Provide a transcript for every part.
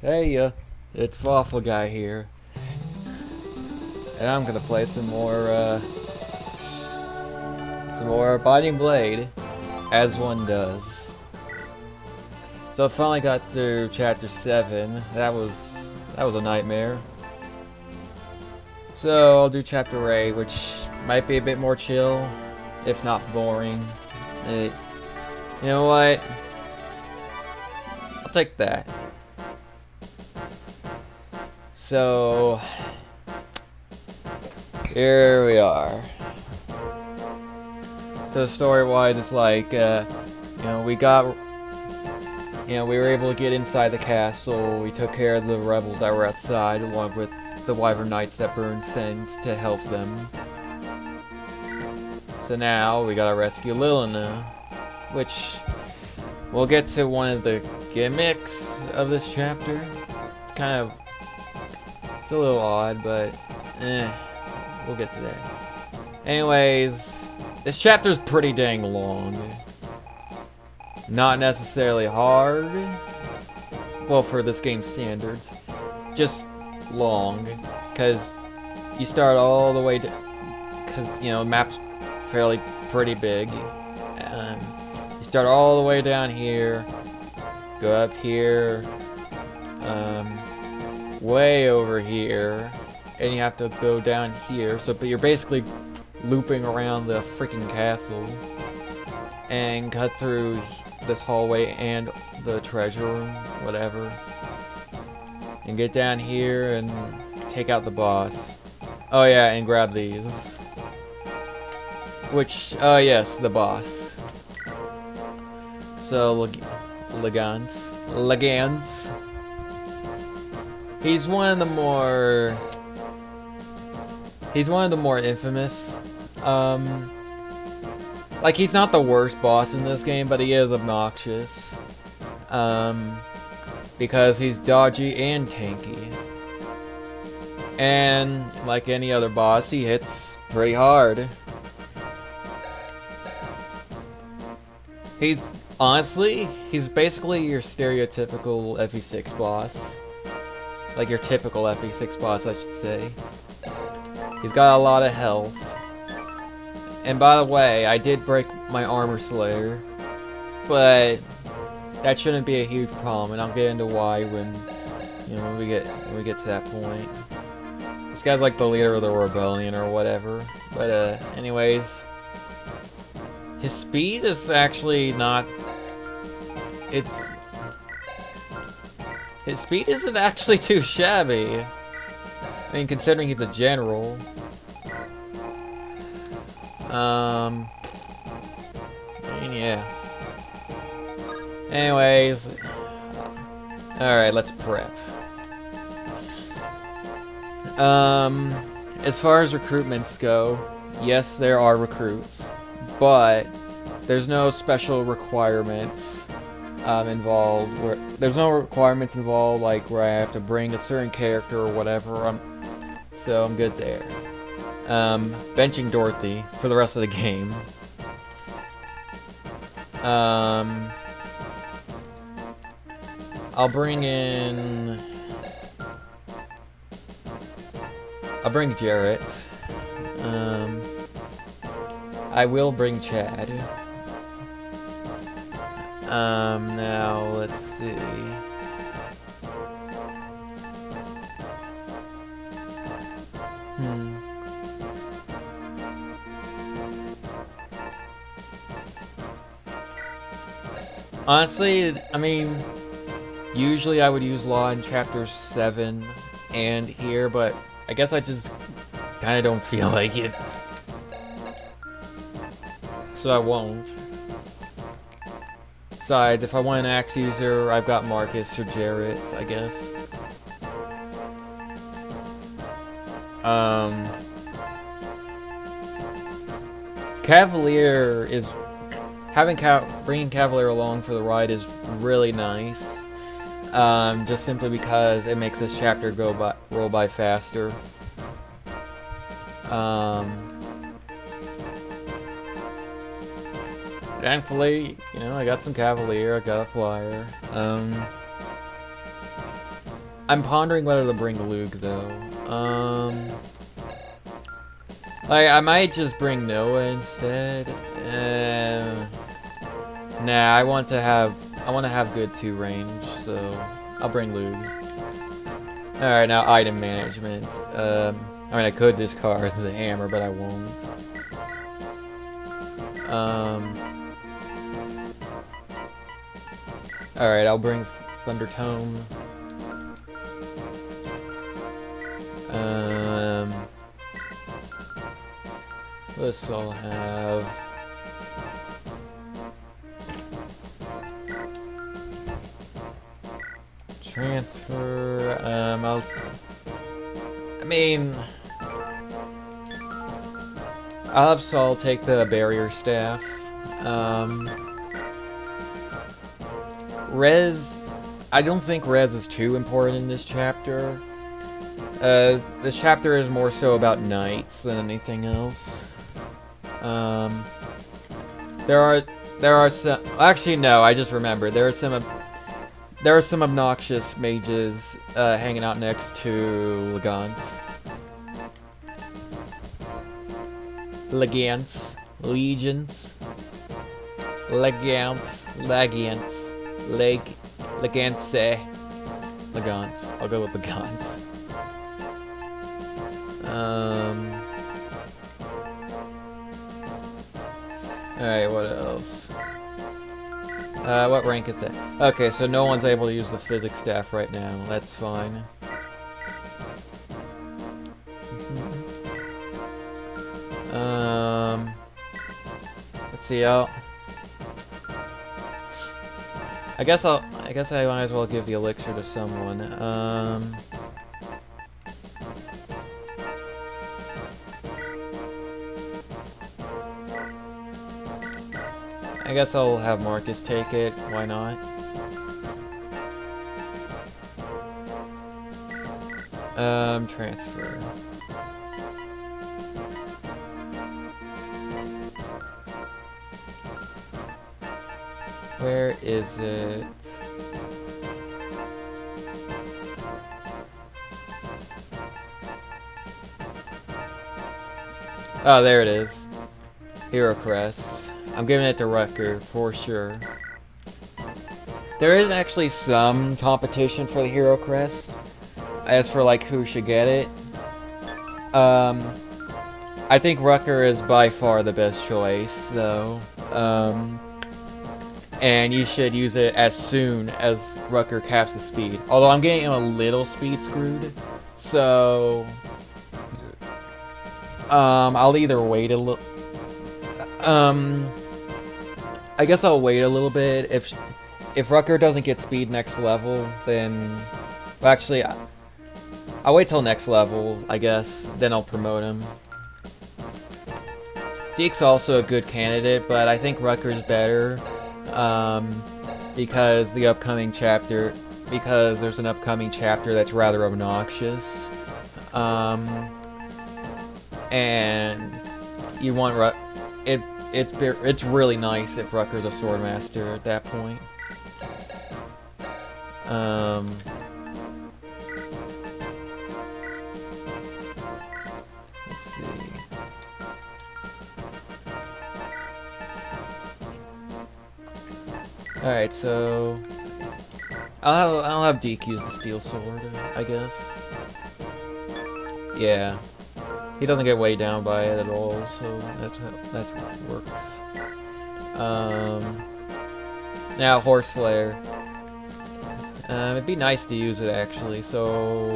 Hey, it's Waffle Guy here, and I'm gonna play some more Binding Blade, as one does. So I finally got through chapter 7. That was a nightmare. So I'll do chapter 8, which might be a bit more chill, if not boring. You know what? I'll take that. So here we are. So story-wise, it's like, we were able to get inside the castle. We took care of the rebels that were outside, along with the Wyvern Knights that Byrne sent to help them. So now we gotta rescue Lilina, which we'll get to one of the gimmicks of this chapter. It's a little odd, but we'll get to that. Anyways, this chapter's pretty dang long. Not necessarily hard. Well, for this game's standards. Just long. Because you start all the way to... Because, the map's pretty big. You start all the way down here. Go up here. Way over here. And you have to go down here. But you're basically looping around the freaking castle. And cut through this hallway and the treasure room, whatever, and get down here and take out the boss. Oh yeah, and grab these. Which, yes, the boss. So, Legance. He's one of the more infamous, like, he's not the worst boss in this game, but he is obnoxious. Because he's dodgy and tanky. And, like any other boss, he hits pretty hard. He's basically your stereotypical FE6 boss. Like your typical FE6 boss, I should say. He's got a lot of health. And by the way, I did break my armor slayer, but that shouldn't be a huge problem, and I'll get into why when we get to that point. This guy's like the leader of the rebellion or whatever. But anyways, his speed is actually not. His speed isn't actually too shabby. I mean, considering he's a general. Yeah. Anyways, alright, let's prep. As far as recruitments go, yes, there are recruits, but there's no special requirements involved. There's no requirements involved, like where I have to bring a certain character or whatever. So I'm good there. Benching Dorothy for the rest of the game. I'll bring Jarrett. I will bring Chad. Now let's see. Honestly, I mean, usually I would use Law in Chapter 7 and here, but I guess I just kind of don't feel like it. So I won't. Besides, if I want an axe user, I've got Marcus or Jarrett, I guess. Cavalier is... bringing Cavalier along for the ride is really nice. Just simply because it makes this chapter roll by faster. Thankfully, I got some Cavalier, I got a Flyer. I'm pondering whether to bring Luke though. Like I might just bring Noah instead. Nah, I want to have good 2 range, so I'll bring Luke. All right, now item management. I mean, I could discard the hammer, but I won't. All right, I'll bring Thunder Tome. This I'll have. Transfer. I'll have Saul take the barrier staff. Rez. I don't think Rez is too important in this chapter. This chapter is more so about knights than anything else. There are some. Actually, no. I just remembered there are some obnoxious mages hanging out next to Legance. Legions. Legance. Legance. I'll go with Legance. Alright, what else? What rank is that? Okay, so no one's able to use the physics staff right now. That's fine. Let's see. I guess I might as well give the elixir to someone. I guess I'll have Marcus take it. Why not? Transfer. Where is it? Oh, there it is. Hero Crest. I'm giving it to Rutger, for sure. There is actually some competition for the Hero Crest. As for, like, who should get it. I think Rutger is by far the best choice, though. And you should use it as soon as Rutger caps the speed. Although I'm getting him a little speed screwed. So... I'll either wait a little... I guess I'll wait a little bit. If Rutger doesn't get speed next level, then... Well, actually, I'll wait till next level, I guess. Then I'll promote him. Deke's also a good candidate, but I think Rutger's better. Because there's an upcoming chapter that's rather obnoxious. And you want it's really nice if Rutger's a Swordmaster at that point. Let's see. Alright, so I'll have Deke use the steel sword, I guess. Yeah. He doesn't get weighed down by it at all, so that works. Now Horse Slayer. It'd be nice to use it actually, so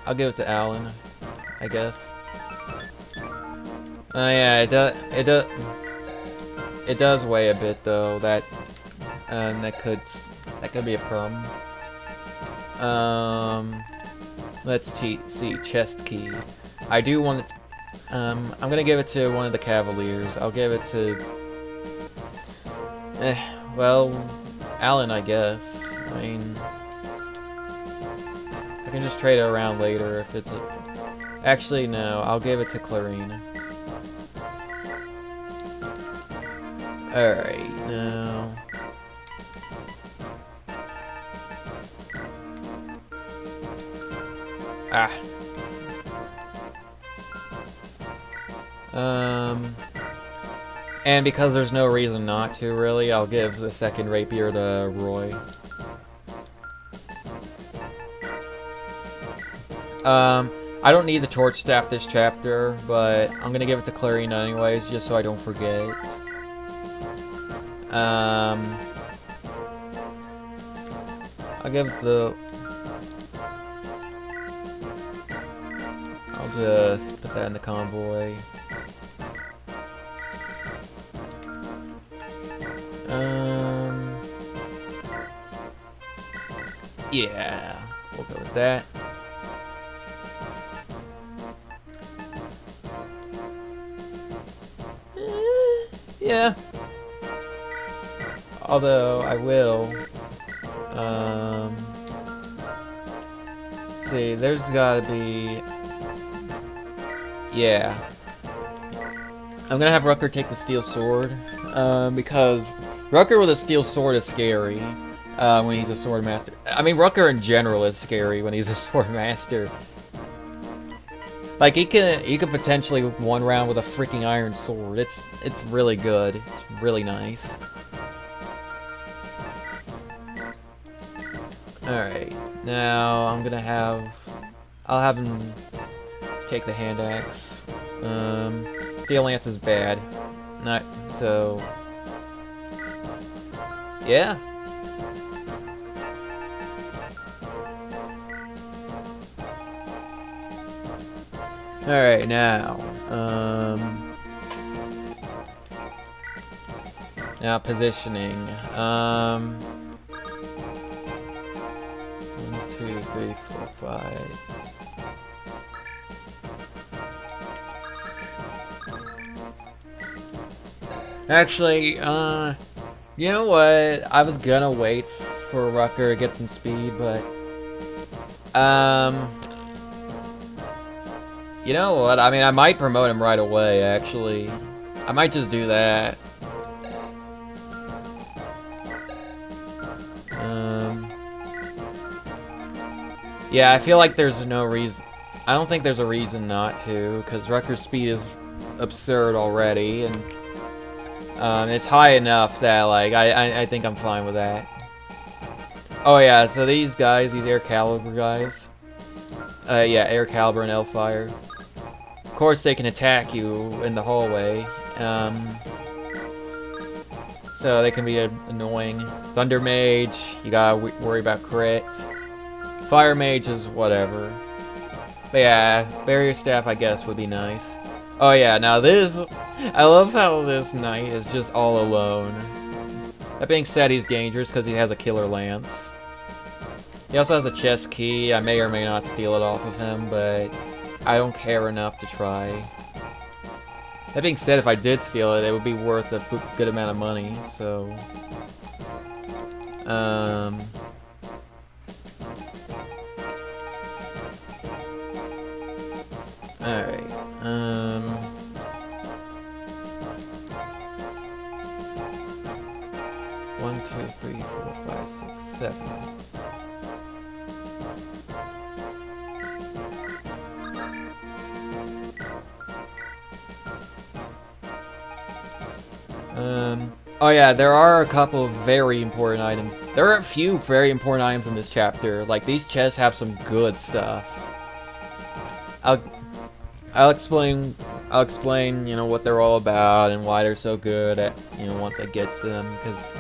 I'll give it to Alan, I guess. Yeah, it does weigh a bit though. That could be a problem. Let's see, chest key. I do want it. I'm gonna give it to one of the Cavaliers. I'll give it to. Well, Alan, I guess. I mean, I can just trade it around later if it's a. Actually, no. I'll give it to Clarine. All right, now. Ah. And because there's no reason not to, really, I'll give the second rapier to Roy. I don't need the torch staff this chapter, but I'm gonna give it to Clarina anyways, just so I don't forget. I'll give the... I'll just put that in the convoy. Yeah, we'll go with that. Yeah. Although, I will. See, there's gotta be... Yeah. I'm gonna have Rutger take the steel sword, because Rutger with a steel sword is scary, when he's a swordmaster. I mean, Rutger in general is scary when he's a swordmaster. Like, he could potentially one round with a freaking iron sword. It's really good. It's really nice. Alright, now I'm gonna I'll have him take the hand axe. Steel lance is bad. Not so. Yeah. Alright, now. Now positioning. 1, 2, 3, 4, 5. Actually, you know what? I was gonna wait for Rutger to get some speed, but, you know what? I mean, I might promote him right away, actually. I might just do that. Yeah, I feel like there's no reason... I don't think there's a reason not to, because Rutger's speed is absurd already, and... it's high enough that, like, I think I'm fine with that. Oh yeah, so these guys, these Air Caliber guys. Yeah, Air Caliber and Hellfire. Of course they can attack you in the hallway. So they can be annoying. Thunder Mage, you gotta worry about crit. Fire Mage is whatever. But yeah, Barrier Staff I guess would be nice. Oh yeah, now this... I love how this knight is just all alone. That being said, he's dangerous because he has a killer lance. He also has a chest key. I may or may not steal it off of him, but I don't care enough to try. That being said, if I did steal it, it would be worth a good amount of money, so... Alright, 1, 2, 3, 4, 5, 6, 7. Oh yeah, there are a couple of very important items. There are a few very important items in this chapter. Like, these chests have some good stuff. I'll explain, you know, what they're all about and why they're so good at, you know, once I get to them, because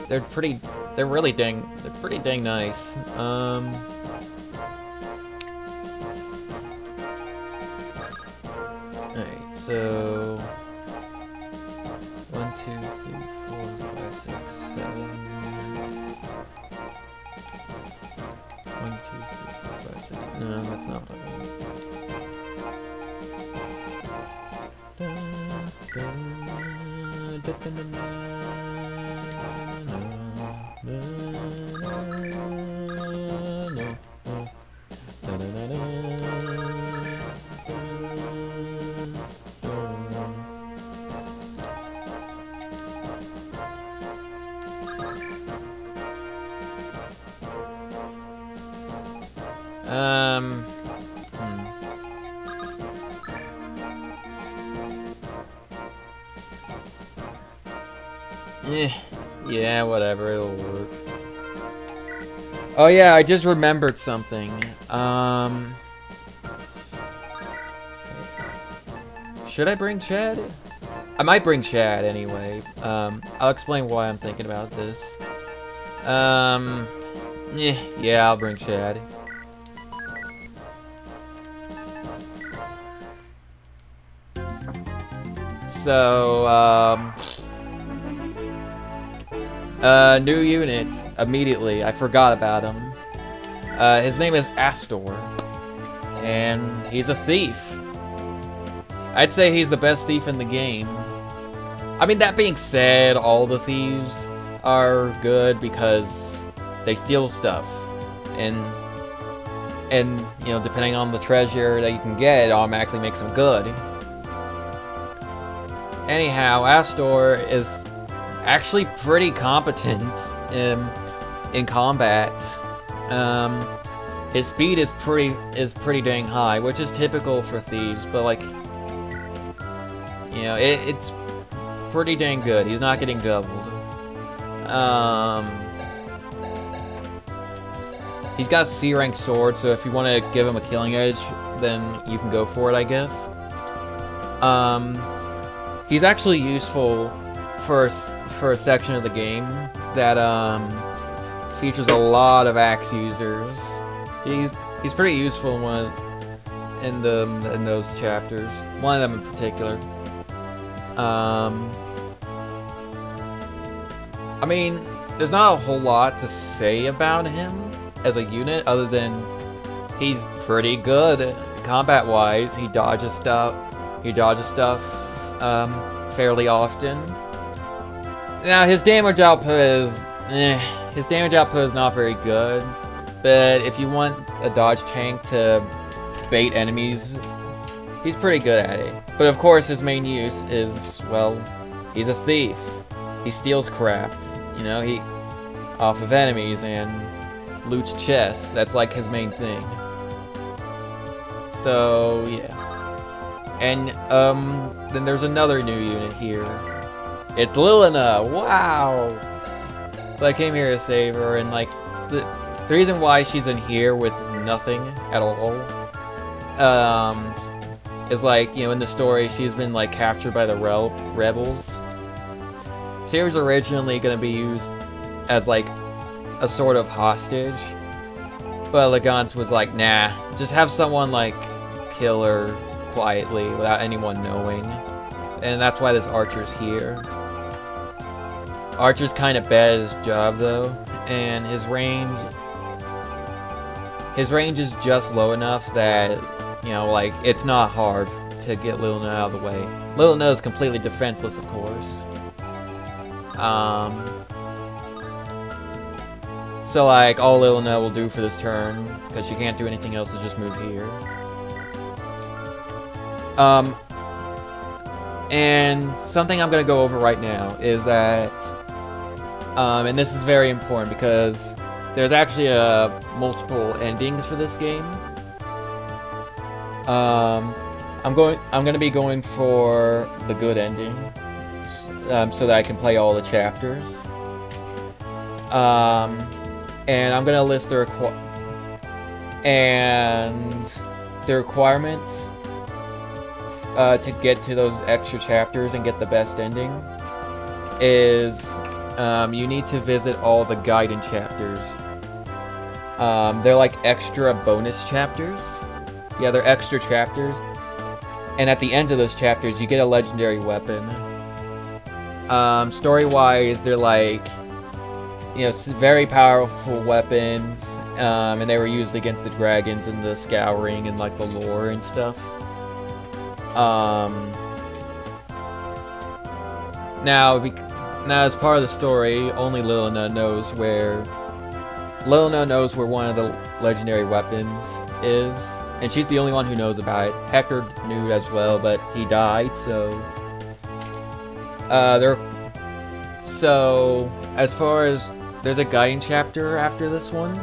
they're pretty dang nice. Alright, so 1, 2, 3, 4, 5, 6, 7. 1, 2, 3, 4, 5, 6. No, that's not what I want. Hmm. Yeah, whatever, it'll work. Oh yeah, I just remembered something. Should I bring Chad? I might bring Chad anyway. I'll explain why I'm thinking about this. Yeah, I'll bring Chad. So, new unit, immediately. I forgot about him. His name is Astor. And he's a thief. I'd say he's the best thief in the game. I mean, that being said, all the thieves are good because they steal stuff. And you know, depending on the treasure that you can get, it automatically makes them good. Anyhow, Astor is actually pretty competent in combat. His speed is pretty dang high, which is typical for thieves, but like, you know, it's pretty dang good. He's not getting doubled. He's got C-rank sword, so if you want to give him a killing edge, then you can go for it, I guess. He's actually useful for a section of the game that features a lot of axe users. He's pretty useful in those chapters. One of them in particular. I mean, there's not a whole lot to say about him as a unit other than he's pretty good combat-wise. He dodges stuff. Fairly often. Now his damage output is not very good, but if you want a dodge tank to bait enemies, he's pretty good at it. But of course his main use is, well, he's a thief. He steals crap, you know, off of enemies and loots chests. That's like his main thing. So yeah. And then there's another new unit here. It's Lilina. Wow. So I came here to save her, and like the reason why she's in here with nothing at all, is like, you know, in the story she's been like captured by the rebels. She was originally gonna be used as like a sort of hostage, but Legance was like, nah, just have someone like kill her quietly without anyone knowing, and that's why this archer's here. Archer's kind of bad at his job though, and his range is just low enough that, you know, like, it's not hard to get Lilina out of the way. Lilina is completely defenseless, of course. So like, all Lilina will do for this turn, because she can't do anything else, is just move here. And something I'm gonna go over right now is that, and this is very important because there's actually multiple endings for this game. I'm gonna be going for the good ending, so that I can play all the chapters. And I'm gonna list the requirements to get to those extra chapters and get the best ending is, you need to visit all the Gaiden chapters. They're like extra bonus chapters. Yeah, they're extra chapters. And at the end of those chapters, you get a legendary weapon. Story-wise, they're like, you know, very powerful weapons, and they were used against the dragons and the scouring and like the lore and stuff. Now as part of the story, only Lilina knows where one of the legendary weapons is, and she's the only one who knows about it. Hector knew as well, but he died, so as far as there's a Gaiden chapter after this one,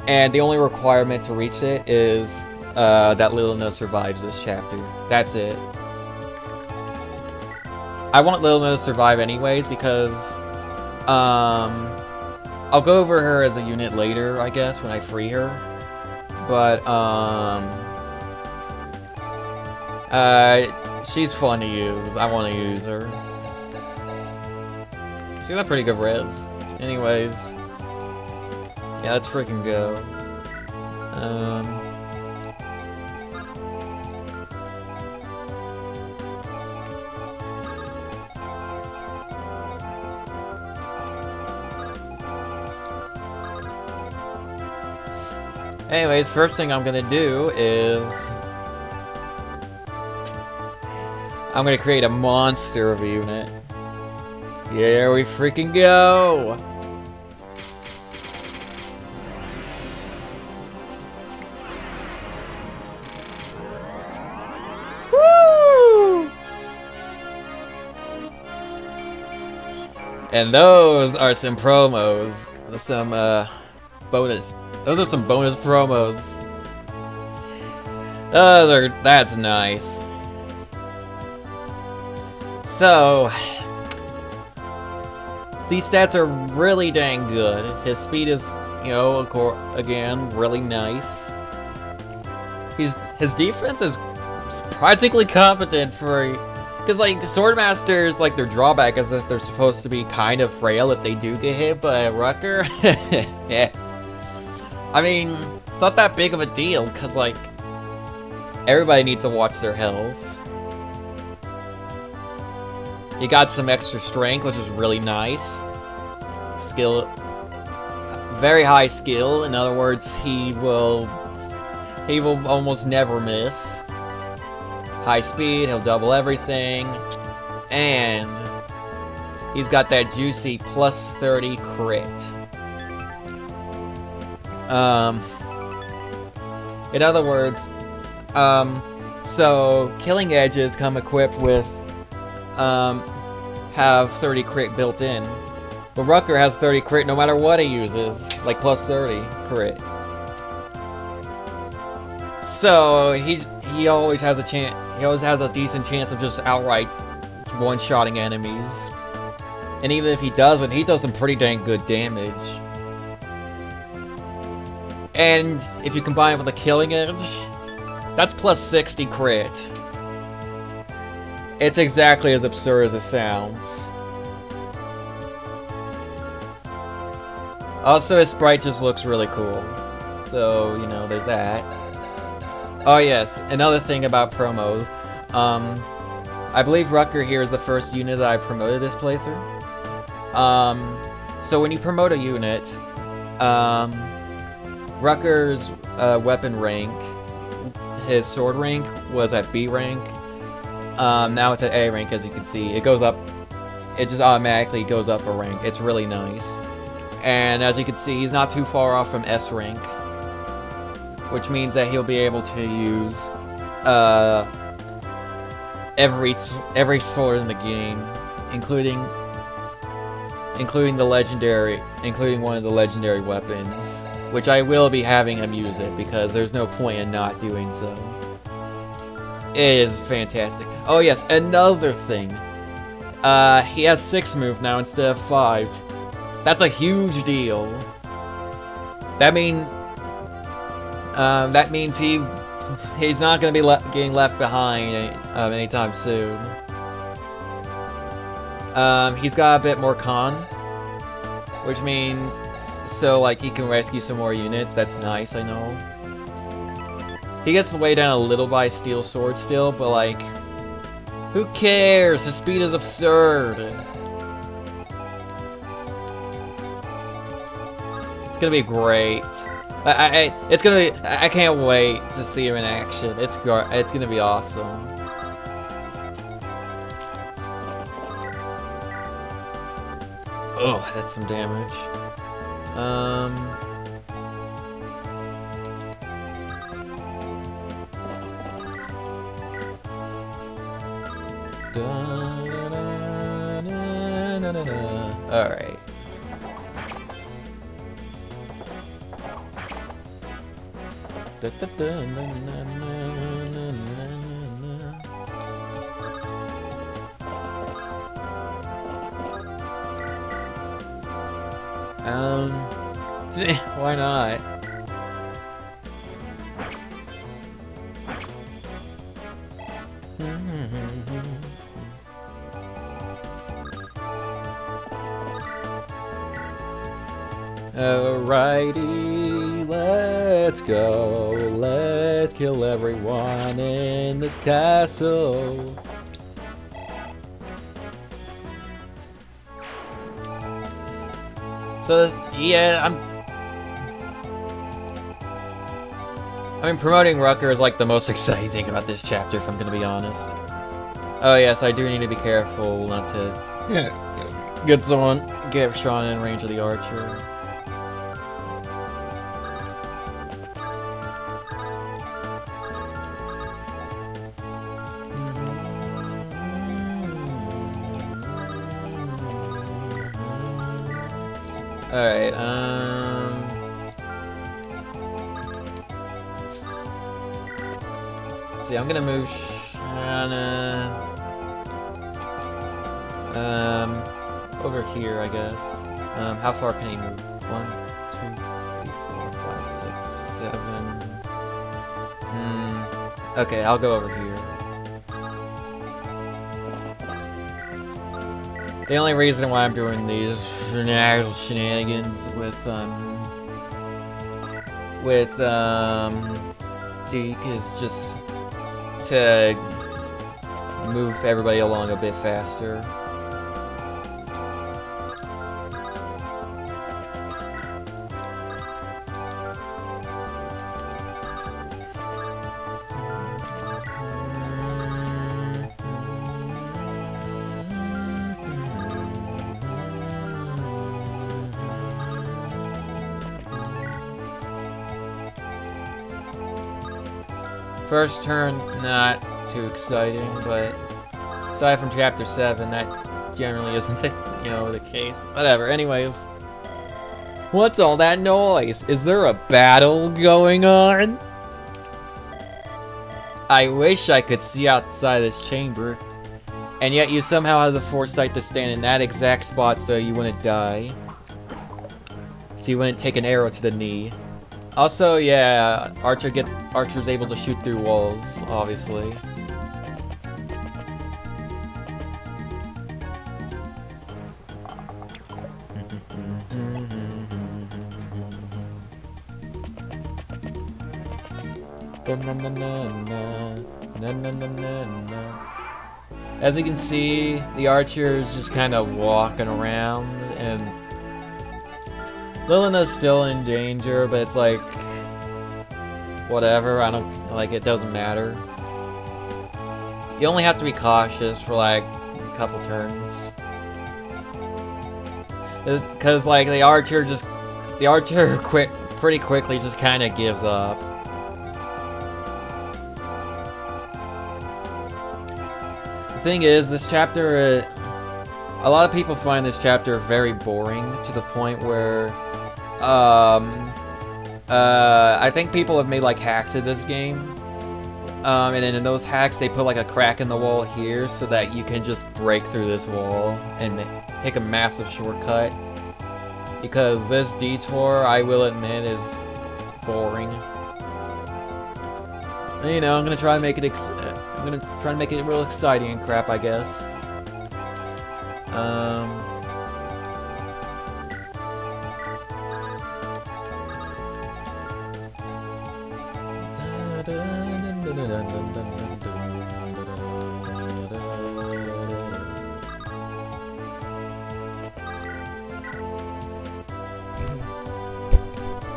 And the only requirement to reach it is that Lilina survives this chapter. That's it. I want Lilina to survive anyways because I'll go over her as a unit later, I guess, when I free her. But she's fun to use. I want to use her. She's got pretty good res. Anyways, yeah, let's freaking go. Anyways, first thing I'm gonna do is I'm gonna create a monster of a unit. Here we freaking go! Woo! And those are some promos. Some bonus. Those are some bonus promos. That's nice. So, these stats are really dang good. His speed is, you know, again, really nice. His defense is surprisingly competent for, because like Swordmasters, like their drawback is that they're supposed to be kind of frail if they do get hit by a Rutger. Yeah. I mean, it's not that big of a deal, because, like, everybody needs to watch their health. He got some extra strength, which is really nice. Skill, very high skill. In other words, he will almost never miss. High speed, he'll double everything. And he's got that juicy plus 30 crit. In other words, so killing edges come equipped with, have 30 crit built in. But Rutger has 30 crit no matter what he uses, like plus 30 crit. So he always has a chance. He always has a decent chance of just outright one-shotting enemies. And even if he doesn't, he does some pretty dang good damage. And if you combine it with a killing edge, that's plus 60 crit. It's exactly as absurd as it sounds. Also, his sprite just looks really cool. So, you know, there's that. Oh yes, another thing about promos. I believe Rutger here is the first unit that I promoted this playthrough. So when you promote a unit, Rutger's weapon rank, his sword rank, was at B rank. Now it's at A rank, as you can see. It goes up, it just automatically goes up a rank. It's really nice. And as you can see, he's not too far off from S rank, which means that he'll be able to use every sword in the game, including one of the legendary weapons, which I will be having him use it because there's no point in not doing so. It is fantastic. Oh yes, another thing. He has 6 move now instead of 5. That's a huge deal. That means he's not going to be getting left behind anytime soon. He's got a bit more con, which means so like he can rescue some more units. That's nice, I know. He gets weighed down a little by steel sword still, but like, who cares? His speed is absurd. It's gonna be great. I can't wait to see him in action. It's gonna be awesome. Oh, that's some damage. All right. Why not? Alrighty, let's go. Let's kill everyone in this castle. So this, yeah, I mean, promoting Rutger is like the most exciting thing about this chapter, if I'm gonna be honest. Oh yes, I do need to be careful not to get Sean in range of the archer. Alright, see, I'm gonna move Shanna, over here, I guess. How far can he move? 1, 2, 3, 4, 5, 6, 7. Okay, I'll go over here. The only reason why I'm doing these shenanigans with Deke is just to move everybody along a bit faster. First turn, not too exciting, but aside from chapter 7, that generally isn't, the case. Whatever, anyways. What's all that noise? Is there a battle going on? I wish I could see outside this chamber, and yet you somehow have the foresight to stand in that exact spot so you wouldn't die. So you wouldn't take an arrow to the knee. Also, yeah, Archer's able to shoot through walls, obviously. As you can see, the Archer is just kind of walking around, and Lilina's still in danger, but it's like, whatever, it doesn't matter. You only have to be cautious for like a couple turns. Because like the Archer pretty quickly just kind of gives up. The thing is, this chapter, a lot of people find this chapter very boring to the point where I think people have made like hacks of this game, and then in those hacks they put like a crack in the wall here so that you can just break through this wall and take a massive shortcut. Because this detour, I will admit, is boring. I'm gonna try and make it real exciting and crap, I guess.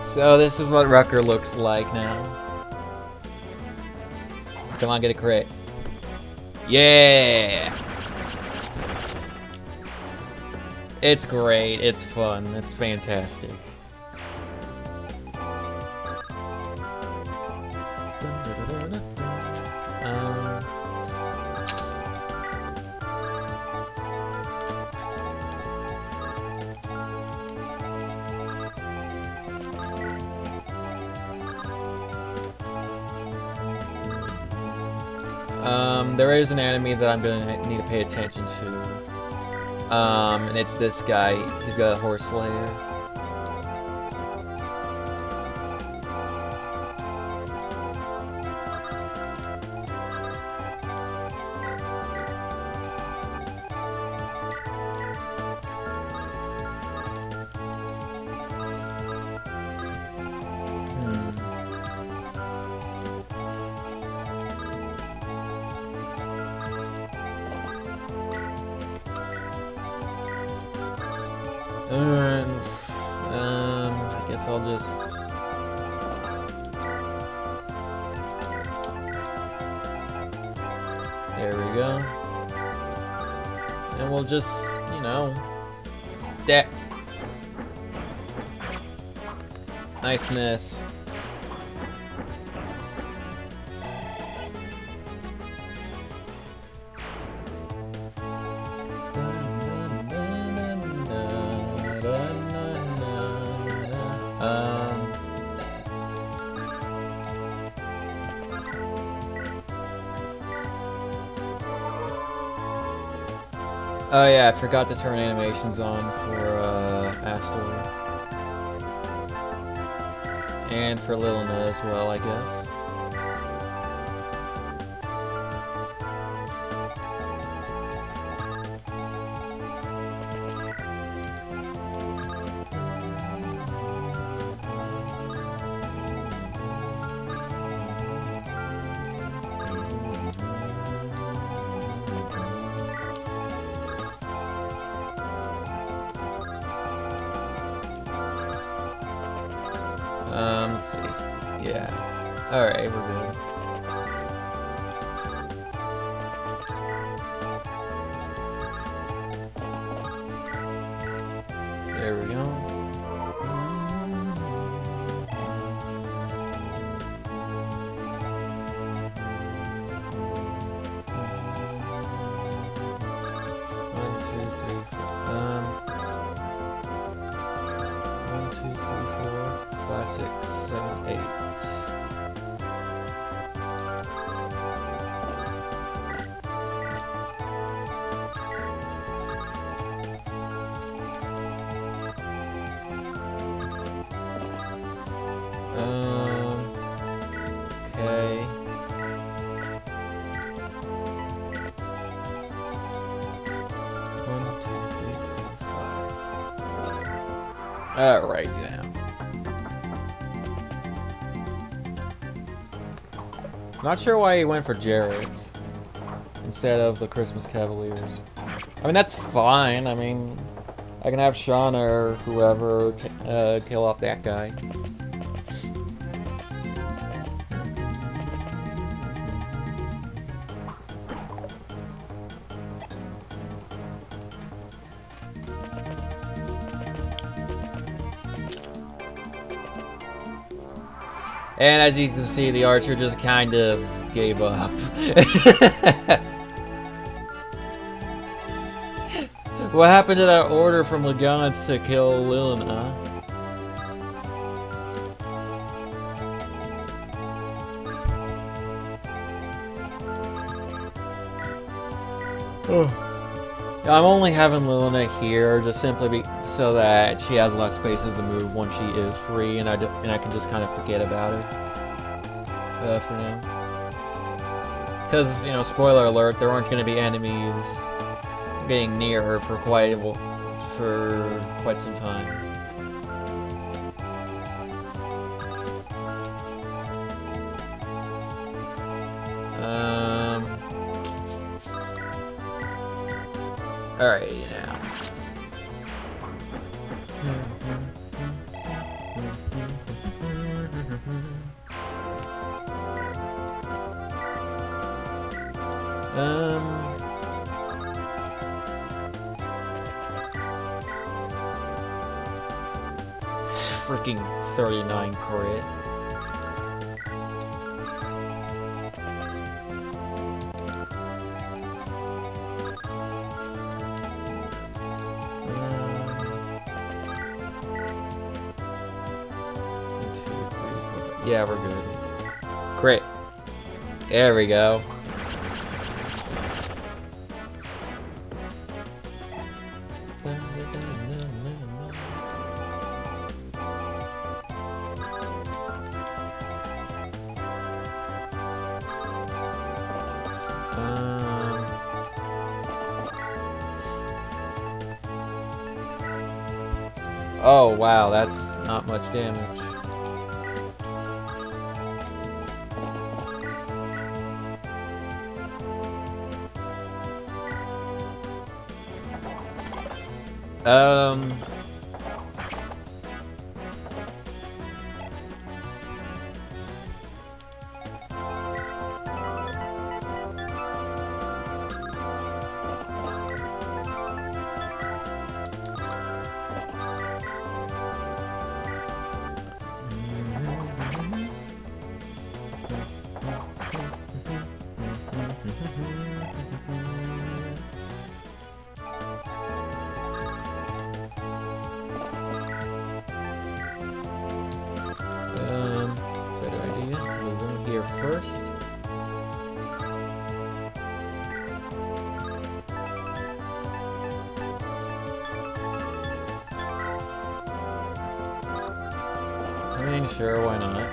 So this is what Rutger looks like now. Come on, get a crit. Yeah! It's great, it's fun, it's fantastic. There is an enemy that I'm gonna need to pay attention to. And it's this guy. He's got a horse layer. I guess I'll just... There we go. And we'll just, you know... Stat. Nice miss. Oh yeah, I forgot to turn animations on for Astor. And for Lilina as well, I guess. Let's see. Yeah. Alright, we're good. There we go. Okay. One, two, three, four, five. Alright, now. Not sure why he went for Jarrett's instead of the Christmas Cavaliers. I mean, that's fine. I mean, I can have Shauna or whoever kill off that guy. And as you can see, the archer just kind of gave up. What happened to that order from Legance to kill Lilina? I'm only having Lilina here just simply so that she has less spaces to move when she is free, and I can just kind of forget about her for now. Because, you know, spoiler alert, there aren't going to be enemies being near her for quite some time. Alright, now. Freaking 39 crit. Yeah, we're good. Crit. There we go. Oh wow, that's not much damage. Better idea. Move him here first. I mean, sure, why not?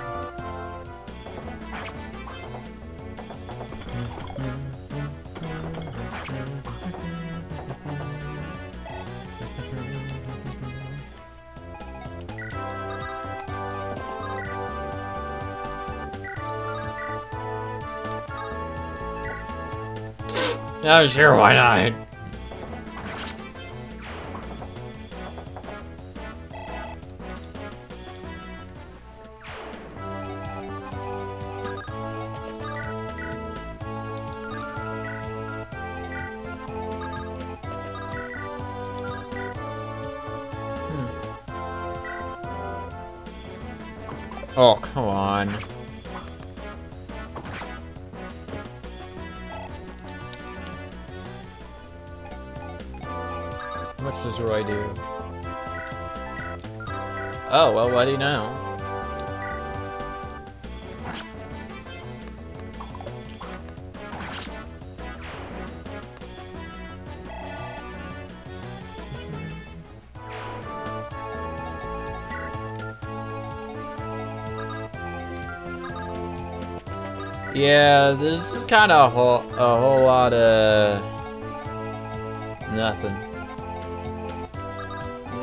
Oh, sure, why not? Oh, come on. How much does Roy do? Oh, well, what do you know? Yeah, this is kind of a whole lot of nothing.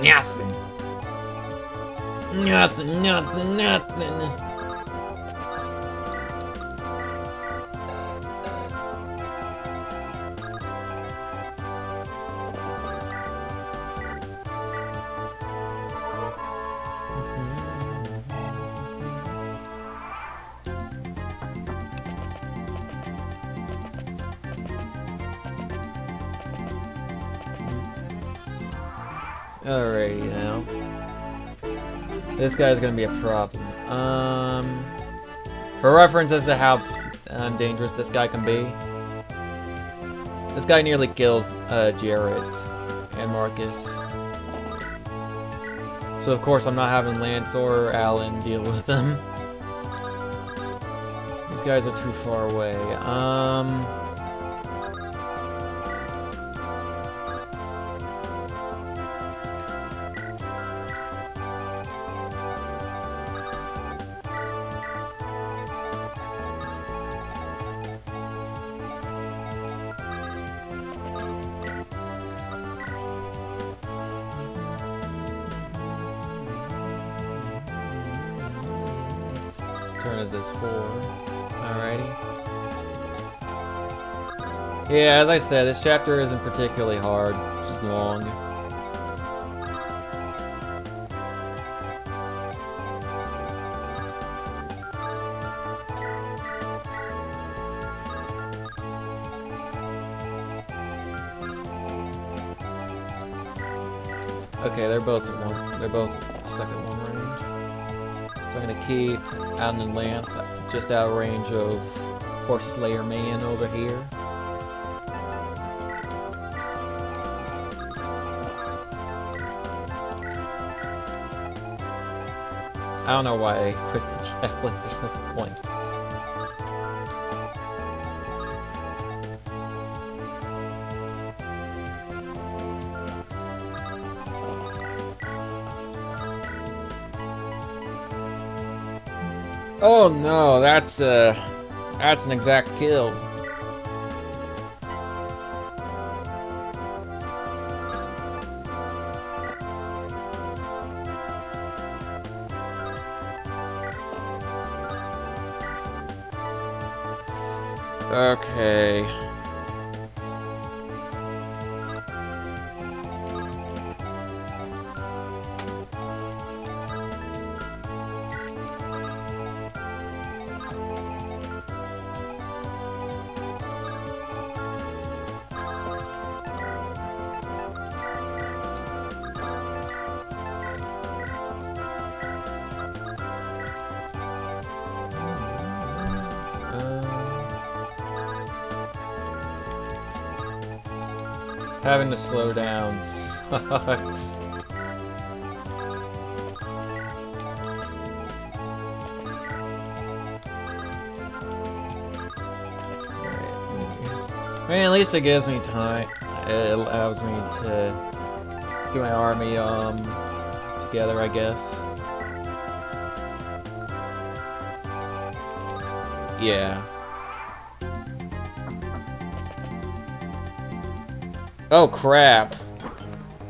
Nothing. Nothing, nothing, nothing. Alright, now. This guy's gonna be a problem. For reference as to how dangerous this guy can be, this guy nearly kills Jarrett and Marcus. So of course I'm not having Lance or Alan deal with them. These guys are too far away. Turn is this 4. Alrighty. Yeah, as I said, this chapter isn't particularly hard, it's just long. Okay, they're both stuck at one range. So I'm gonna keep Alan and Lance just out of range of Horse Slayer Man over here. I don't know why I quit the javelin, there's no point. Oh no, that's an exact kill. Okay. Having to slow down sucks. I mean, at least it gives me time. It allows me to do my army together, I guess. Yeah. Oh crap.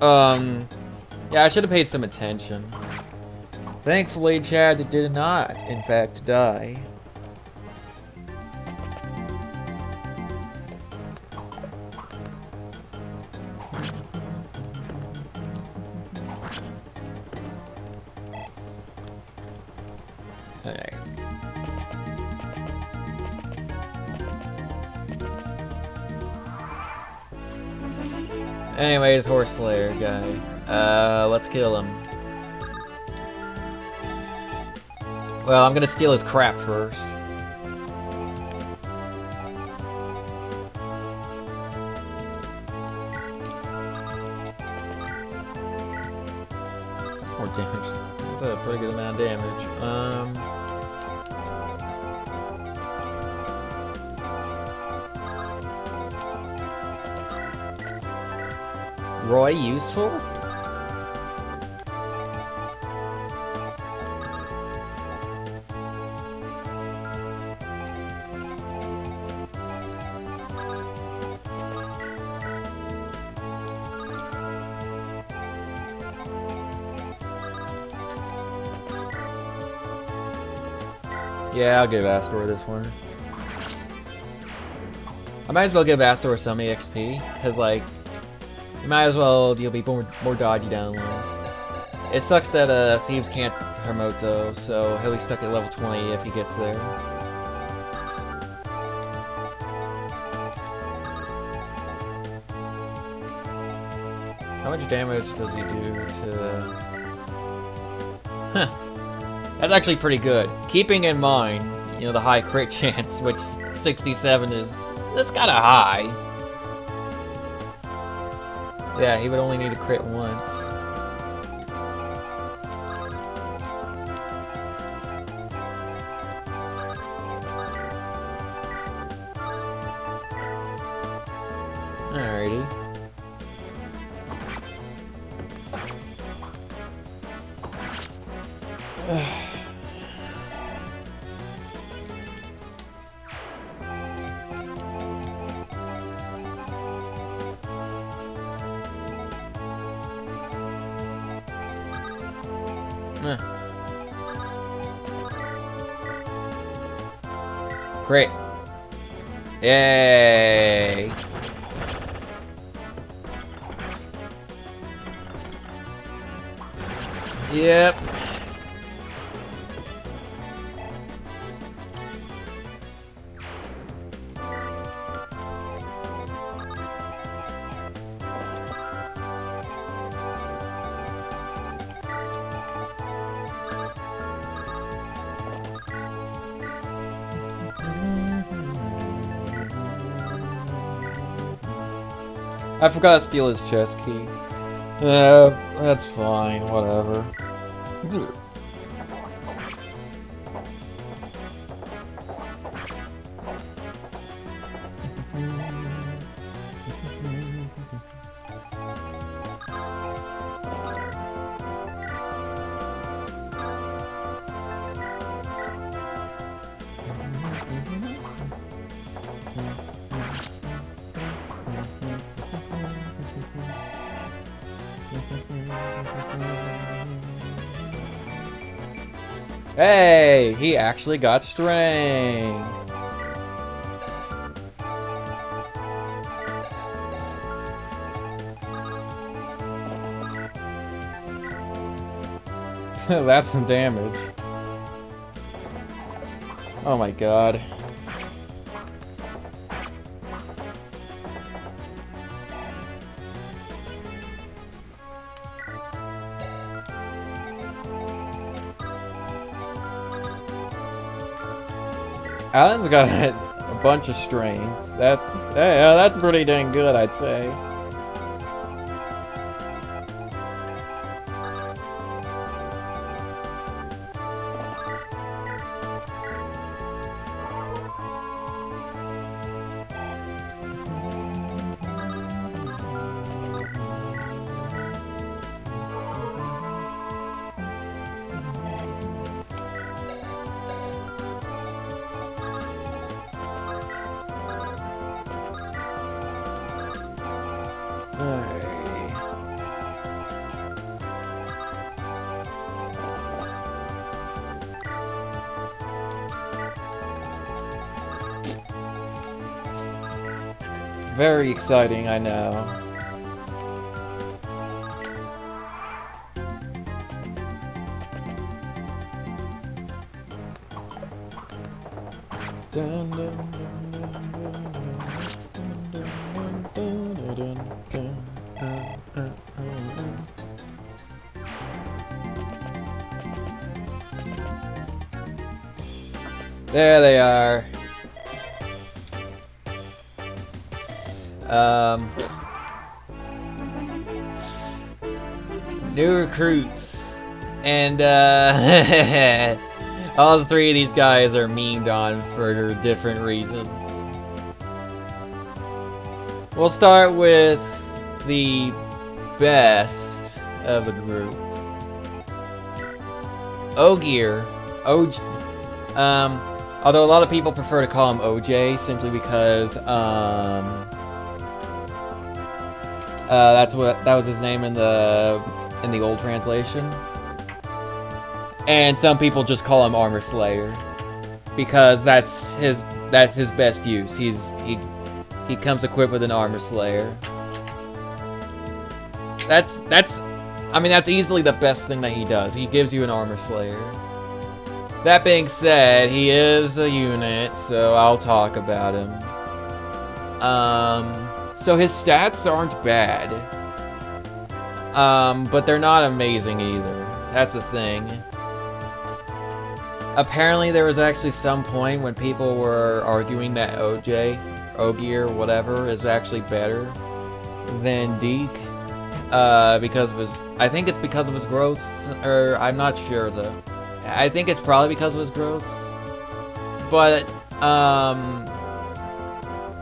Yeah, I should have paid some attention. Thankfully, Chad did not, in fact, die. Okay. Anyways, Horse Slayer guy. Let's kill him. Well, I'm gonna steal his crap first. That's more damage. That's a pretty good amount of damage. Roy useful? Yeah, I'll give Astor this one. I might as well give Astor some EXP, because, like, you might as well, you'll be more dodgy down low. It sucks that Thieves can't promote, though, so he'll be stuck at level 20 if he gets there. How much damage does he do to... Huh. That's actually pretty good. Keeping in mind, you know, the high crit chance, which 67 is... That's kinda high. Yeah, he would only need to crit once. Alrighty. Great. Yay. Yep. I forgot to steal his chest key. That's fine, whatever. Hey, he actually got strength. That's some damage. Oh my god. Alan's got a bunch of strength. That's pretty dang good, I'd say. Very exciting, I know. There they are. New recruits. And, all the three of these guys are memed on for different reasons. We'll start with the best of the group. Ogier. Although a lot of people prefer to call him OJ simply because, that was his name in the old translation. And some people just call him Armor Slayer because that's his best use. He comes equipped with an Armor Slayer. That's easily the best thing that he does. He gives you an Armor Slayer. That being said, he is a unit, so I'll talk about him. So his stats aren't bad. But they're not amazing either. That's the thing. Apparently there was actually some point when people were arguing that Ogier, whatever, is actually better than Deke. Because of his... I think it's because of his growth, or I'm not sure though. I think it's probably because of his growth. But,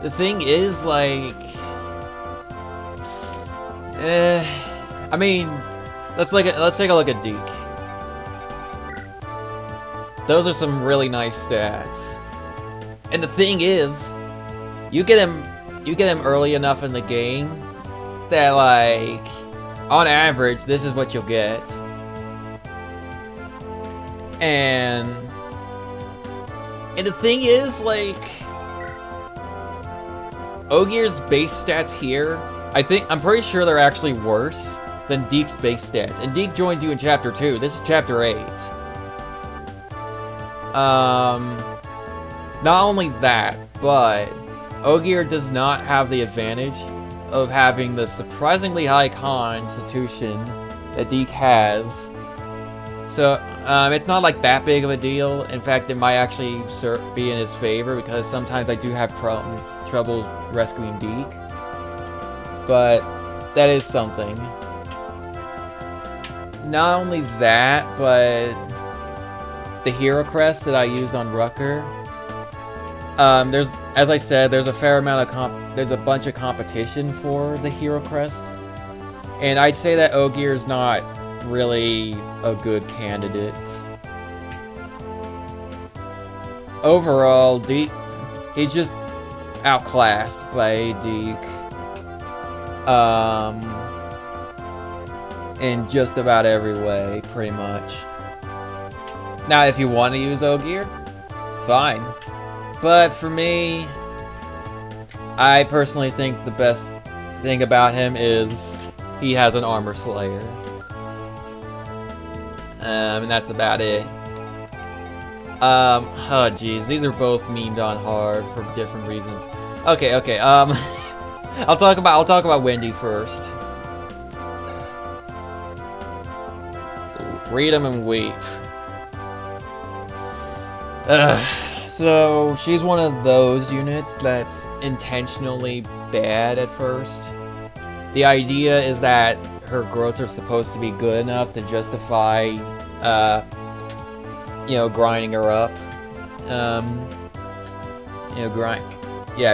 the thing is, like... I mean, let's take a look at Deke. Those are some really nice stats. And the thing is, you get him early enough in the game that, like, on average, this is what you'll get. And the thing is, like, Ogier's base stats here, I'm pretty sure they're actually worse than Deke's base stats. And Deke joins you in Chapter 2. This is Chapter 8. Not only that, but Ogier does not have the advantage of having the surprisingly high constitution that Deke has. So, it's not like that big of a deal. In fact, it might actually be in his favor because sometimes I do have trouble rescuing Deke. But that is something. Not only that, but the hero crest that I use on Rutger. As I said, there's a fair amount of there's a bunch of competition for the hero crest, and I'd say that Ogier's not really a good candidate. Overall, Deke, he's just outclassed by Deke. in just about every way, pretty much. Now, if you want to use Ogier, fine. But for me, I personally think the best thing about him is he has an Armor Slayer. And that's about it. Oh jeez, these are both memed on hard for different reasons. Okay, I'll talk about Wendy first. Read them and weep. So she's one of those units that's intentionally bad at first. The idea is that her growths are supposed to be good enough to justify, you know, grinding her up. You know,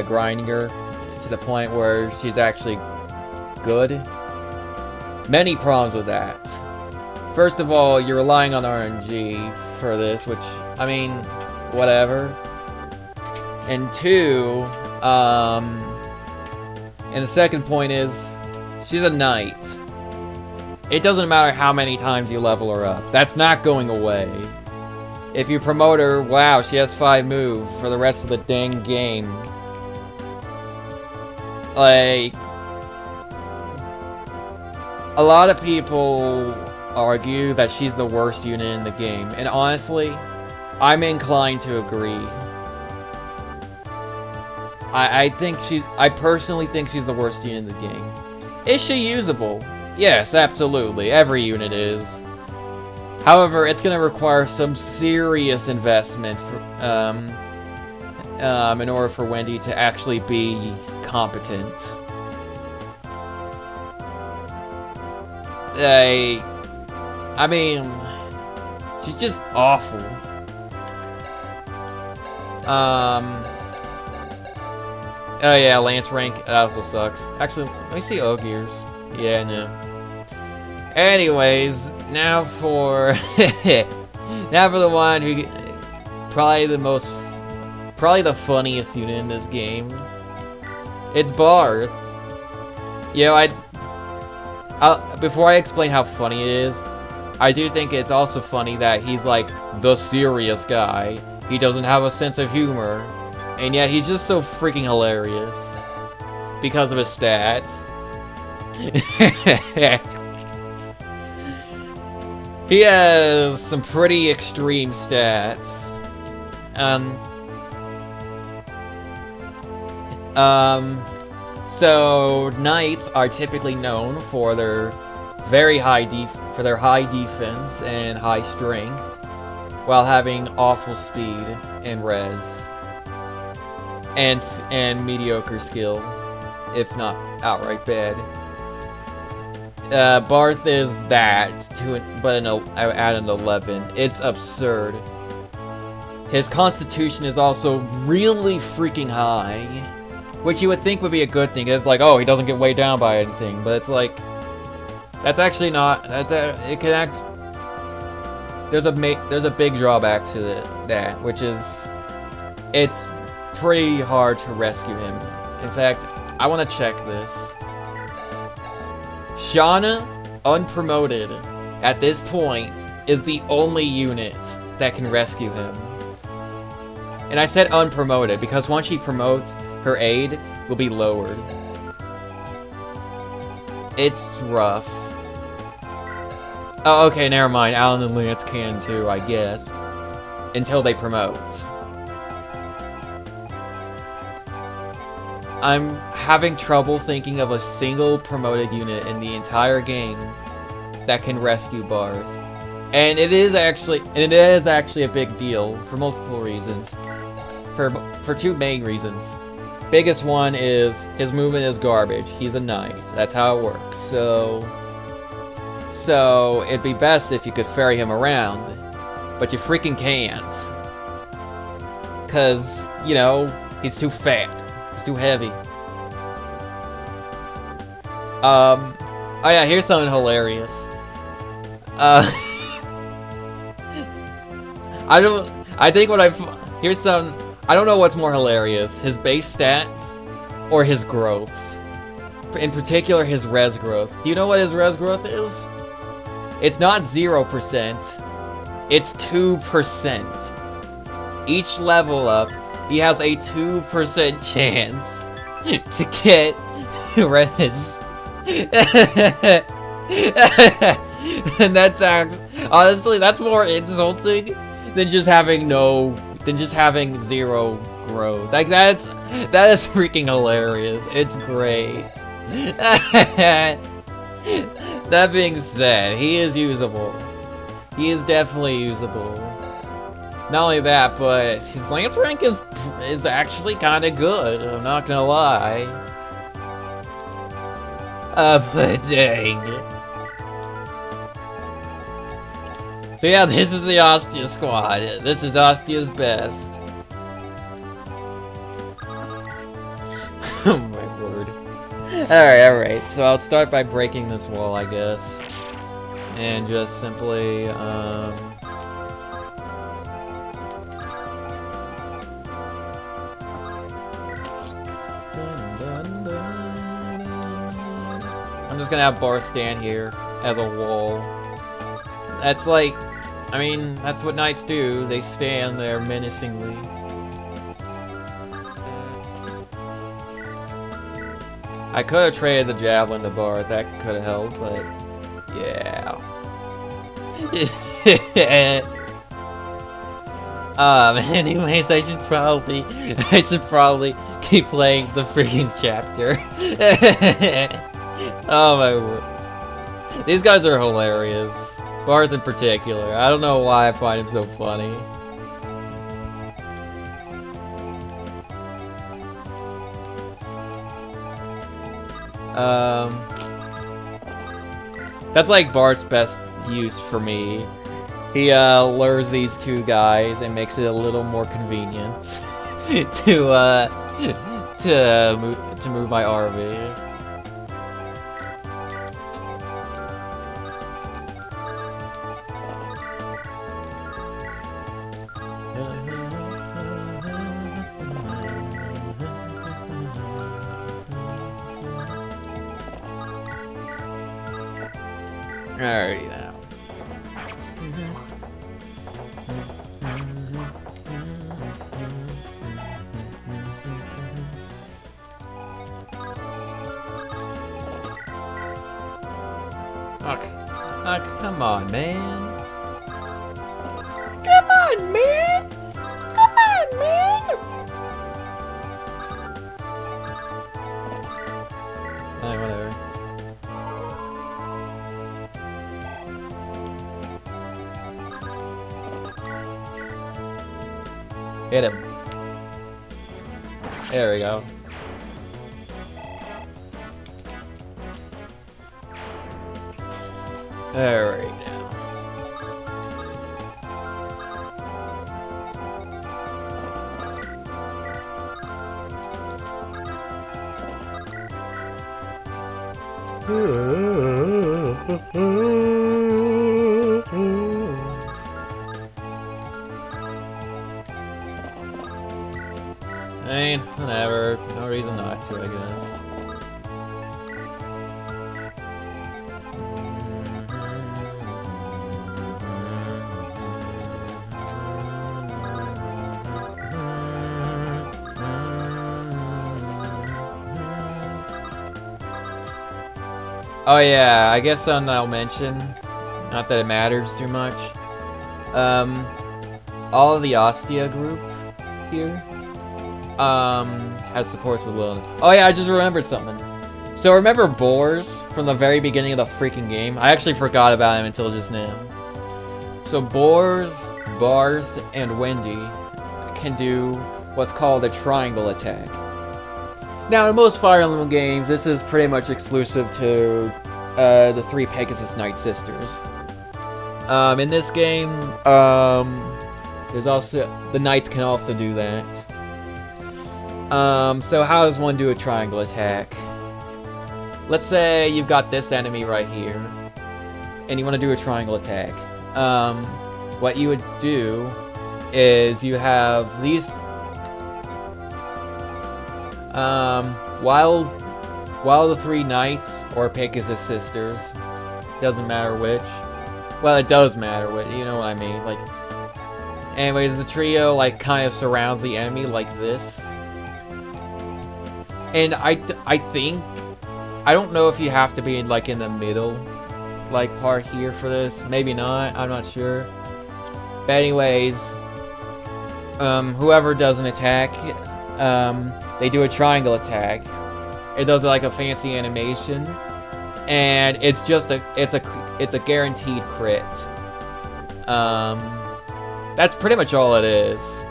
grinding her to the point where she's actually good. Many problems with that. First of all, you're relying on RNG for this, which, I mean, whatever. And two, and the second point is, she's a knight. It doesn't matter how many times you level her up. That's not going away. If you promote her, wow, she has 5 move for the rest of the dang game. Like, a lot of people argue that she's the worst unit in the game, and honestly, I'm inclined to agree. I personally think she's the worst unit in the game. Is she usable? Yes, absolutely. Every unit is. However, it's gonna require some serious investment for, in order for Wendy to actually be competent. I mean, she's just awful. Oh yeah, Lance rank, that also sucks. Actually, let me see Ogier's. Yeah, no. Anyways, now for the one who probably the funniest unit in this game. It's Barth. You know, before I explain how funny it is, I do think it's also funny that he's like the serious guy. He doesn't have a sense of humor, and yet he's just so freaking hilarious because of his stats. He has some pretty extreme stats. So knights are typically known for their high defense and high strength, while having awful speed and res, and mediocre skill, if not outright bad. Barth is that, but at an 11. It's absurd. His constitution is also really freaking high, which you would think would be a good thing. It's like, oh, he doesn't get weighed down by anything, but it's like, that's actually not. It can act. There's a big drawback to that, which is, it's pretty hard to rescue him. In fact, I want to check this. Shauna, unpromoted, at this point, is the only unit that can rescue him. And I said unpromoted because once she promotes, her aid will be lowered. It's rough. Oh, okay, never mind. Alan and Lance can too, I guess. Until they promote. I'm having trouble thinking of a single promoted unit in the entire game that can rescue Barth. And it is actually a big deal for multiple reasons. For 2 main reasons. Biggest one is his movement is garbage. He's a knight. That's how it works. So it'd be best if you could ferry him around, but you freaking can't. Cause, you know, he's too fat. He's too heavy. Oh yeah, here's something hilarious. I don't know what's more hilarious, his base stats or his growths. In particular, his res growth. Do you know what his res growth is? It's not 0%. It's 2%. Each level up, he has a 2% chance to get res. And that sounds, honestly, that's more insulting than just having zero growth. Like that is freaking hilarious. It's great. That being said, he is usable. He is definitely usable. Not only that, but his lance rank is actually kind of good. I'm not gonna lie. But dang. So yeah, this is the Ostia squad. This is Ostia's best. Oh my word. Alright. So I'll start by breaking this wall, I guess. And just simply, I'm just gonna have Bar stand here as a wall. That's like, I mean, that's what knights do. They stand there menacingly. I could have traded the javelin to Bar. That could have helped, but yeah. Anyways, I should probably keep playing the freaking chapter. Oh my word. These guys are hilarious. Barth in particular. I don't know why I find him so funny. That's like Bart's best use for me. He lures these two guys and makes it a little more convenient to move my RV. Alrighty now. Oh, come on, man. Come on, man. Come on, man. Alright, whatever. Hit him. There we go. Alright now. I mean, whatever. No reason not to, I guess. Oh yeah, I guess I'll mention, not that it matters too much, all of the Ostia group here, has supports with Will. Oh yeah, I just remembered something. So remember Boars from the very beginning of the freaking game? I actually forgot about him until just now. So Boars, Barth, and Wendy can do what's called a triangle attack. Now, in most Fire Emblem games, this is pretty much exclusive to the three Pegasus Knight sisters. In this game, there's also the knights can also do that. So how does one do a triangle attack? Let's say you've got this enemy right here, and you want to do a triangle attack. What you would do is you have these. While the three knights or Pegasus sisters, doesn't matter which, Well, it does matter, you know what I mean. Like, anyways, the trio, like, kind of surrounds the enemy like this. And I think, I don't know if you have to be, like, in the middle, like, part here for this. Maybe not, I'm not sure. But anyways, whoever does an attack, they do a triangle attack. It does, like, a fancy animation. And it's just it's a guaranteed crit. That's pretty much all it is.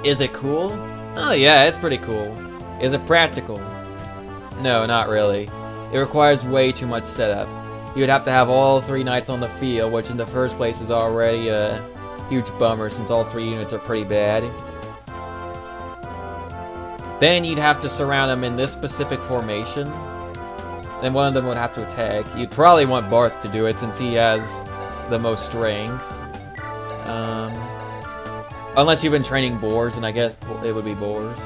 Is it cool? Oh yeah, it's pretty cool. Is it practical? No, not really. It requires way too much setup. You would have to have all 3 knights on the field, which in the first place is already a huge bummer since all 3 units are pretty bad. Then you'd have to surround them in this specific formation. Then one of them would have to attack. You'd probably want Barth to do it since he has the most strength. Unless you've been training boars, and I guess it would be boars.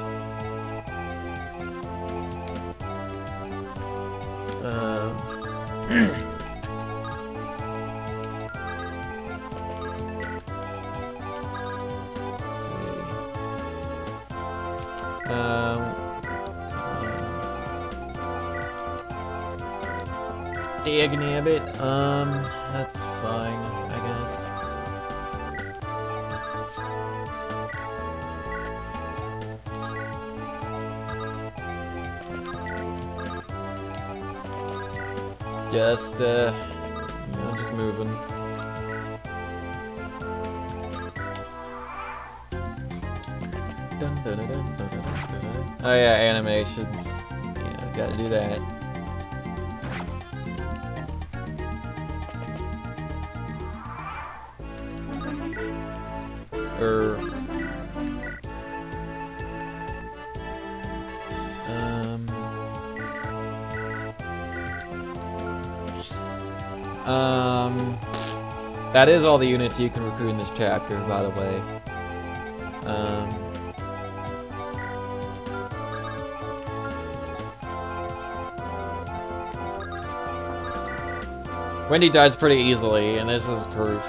Dagnabbit, that's fine, I guess. Just, you know, just moving. Oh yeah, animations. Yeah, gotta do that. That is all the units you can recruit in this chapter, by the way. Wendy dies pretty easily, and this is proof.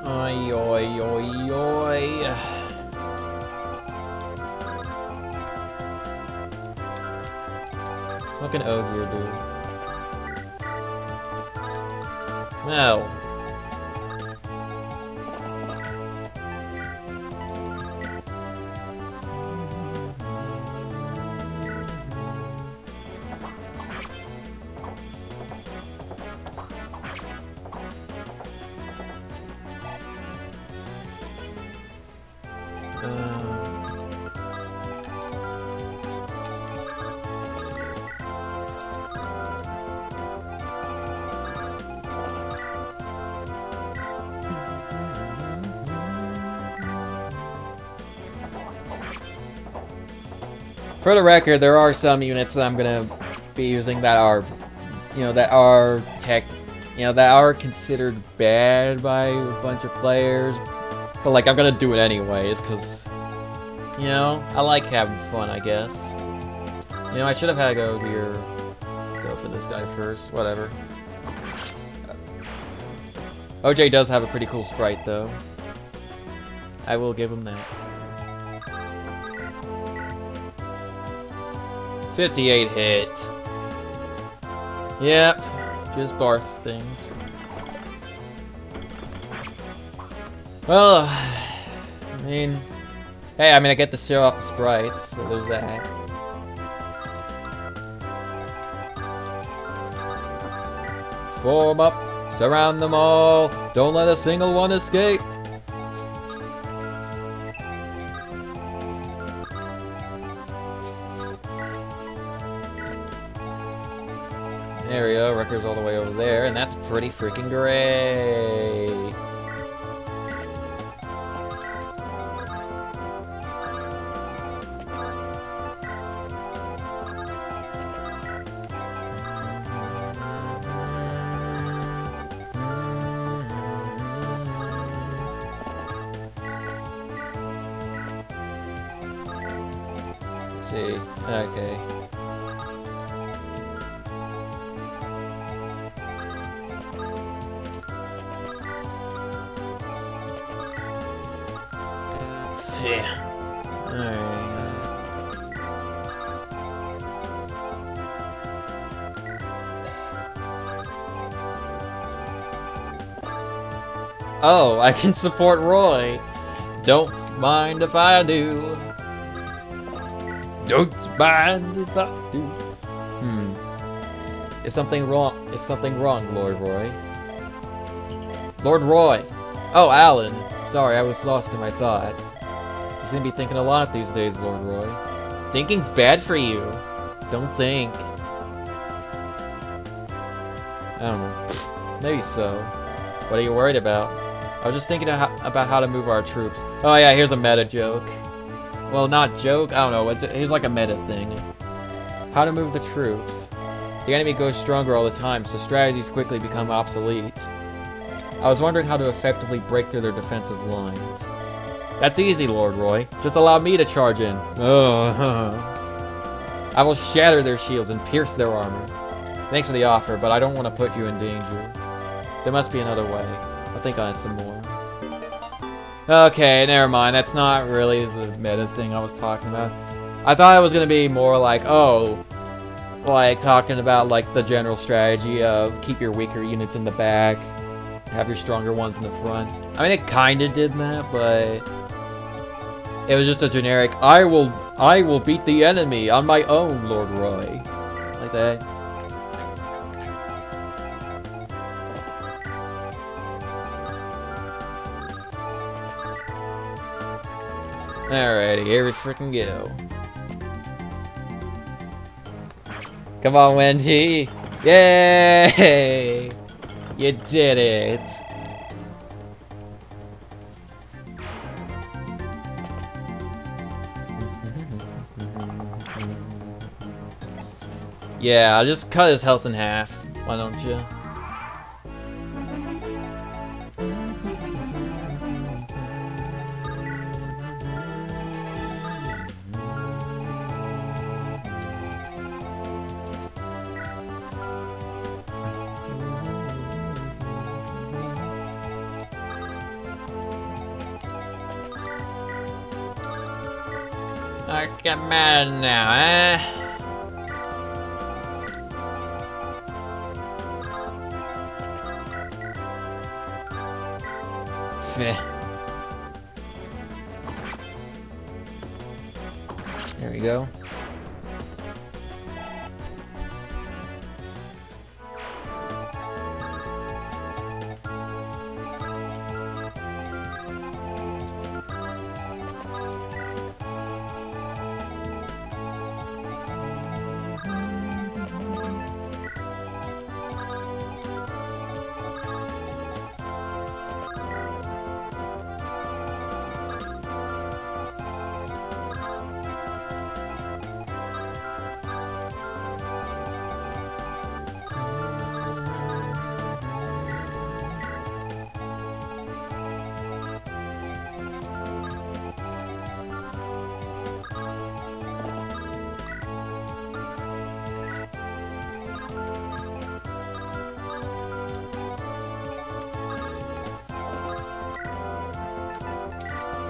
Oi, oi, oi, oi. What can Ogier do? Well. For the record, there are some units that I'm gonna be using that are, that are that are considered bad by a bunch of players, but like I'm gonna do it anyways, cause, I like having fun, I guess. I should have had go for this guy first, whatever. OJ does have a pretty cool sprite though. I will give him that. 58 hit. Yep, just Barth things. Well, hey, I get to show off the sprites, so there's that. Form up, surround them all, don't let a single one escape. There we go, Rutger's all the way over there, and that's pretty freaking great. see. Okay. Alright. Oh, I can support Roy. Don't mind if I do. Don't mind if I do. Is something wrong? Is something wrong, Lord Roy? Lord Roy. Oh, Alan. Sorry, I was lost in my thoughts. You seem to be thinking a lot these days, Lord Roy. Thinking's bad for you. Don't think. I don't know. Maybe so. What are you worried about? I was just thinking about how to move our troops. Oh yeah, here's a meta joke. Well, not joke. I don't know. Here's like a meta thing. How to move the troops. The enemy goes stronger all the time, so strategies quickly become obsolete. I was wondering how to effectively break through their defensive lines. That's easy, Lord Roy. Just allow me to charge in. I will shatter their shields and pierce their armor. Thanks for the offer, but I don't want to put you in danger. There must be another way. I'll think on it some more. Okay, never mind. That's not really the meta thing I was talking about. I thought it was going to be more like, like talking about like the general strategy of keep your weaker units in the back, have your stronger ones in the front. I mean, it kind of did that, but it was just a generic, I will beat the enemy on my own, Lord Roy. Like that. Alrighty, here we freaking go. Come on, Wendy. Yay! You did it. Yeah, I'll just cut his health in half. Why don't you? Get mad now, eh? There we go.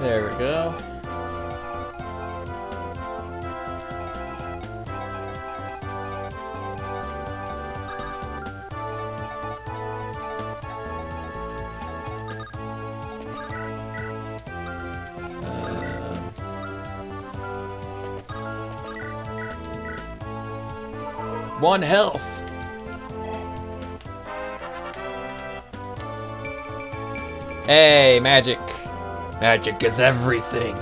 There we go. One health. Hey, magic. Magic is everything.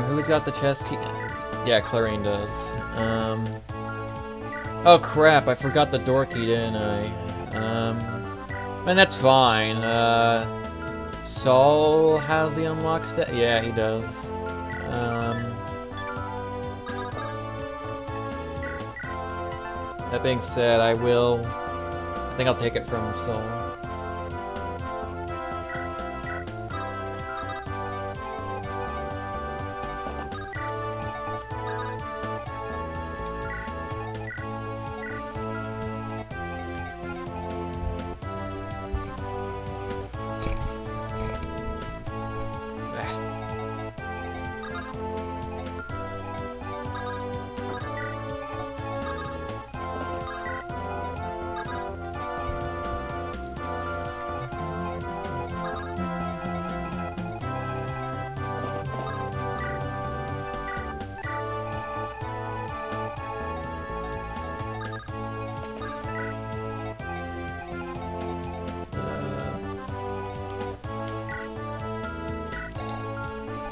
Who's got the chest key? Yeah, Clarine does. Oh crap, I forgot the door key, didn't I? And that's fine. Saul has the unlocked stat? Yeah, he does. That being said, I think I'll take it from Saul.